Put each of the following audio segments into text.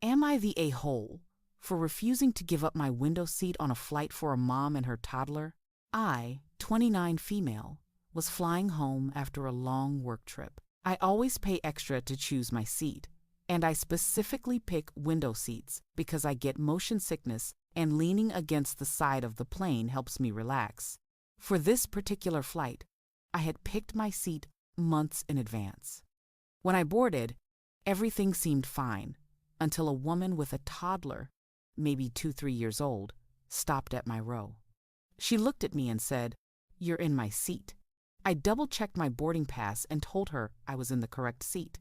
Am I the a-hole for refusing to give up my window seat on a flight for a mom and her toddler? I, 29 female, was flying home after a long work trip. I always pay extra to choose my seat, and I specifically pick window seats because I get motion sickness and leaning against the side of the plane helps me relax. For this particular flight, I had picked my seat months in advance. When I boarded, everything seemed fine until a woman with a toddler, maybe 2-3 years old, stopped at my row. She looked at me and said, "You're in my seat." I double-checked my boarding pass and told her I was in the correct seat.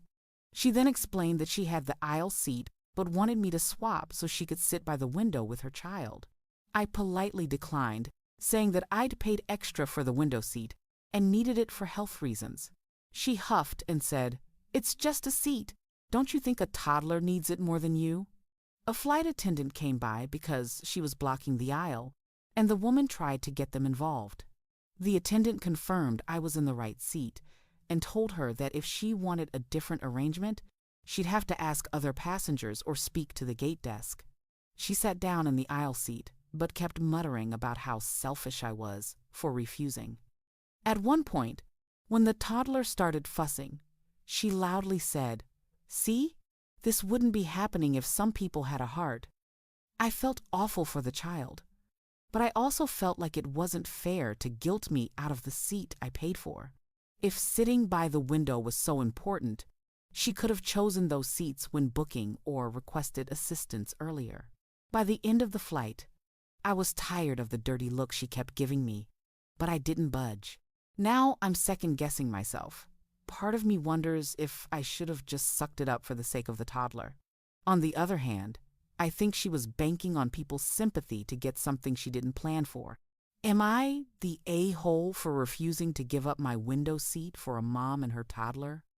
She then explained that she had the aisle seat but wanted me to swap so she could sit by the window with her child. I politely declined, saying that I'd paid extra for the window seat and needed it for health reasons. She huffed and said, "It's just a seat. Don't you think a toddler needs it more than you?" A flight attendant came by because she was blocking the aisle, and the woman tried to get them involved. The attendant confirmed I was in the right seat and told her that if she wanted a different arrangement, she'd have to ask other passengers or speak to the gate desk. She sat down in the aisle seat, but kept muttering about how selfish I was for refusing. At one point, when the toddler started fussing, she loudly said, "See, this wouldn't be happening if some people had a heart." I felt awful for the child, but I also felt like it wasn't fair to guilt me out of the seat I paid for. If sitting by the window was so important, she could have chosen those seats when booking or requested assistance earlier. By the end of the flight, I was tired of the dirty look she kept giving me, but I didn't budge. Now I'm second-guessing myself. Part of me wonders if I should have just sucked it up for the sake of the toddler. On the other hand, I think she was banking on people's sympathy to get something she didn't plan for. Am I the a-hole for refusing to give up my window seat for a mom and her toddler?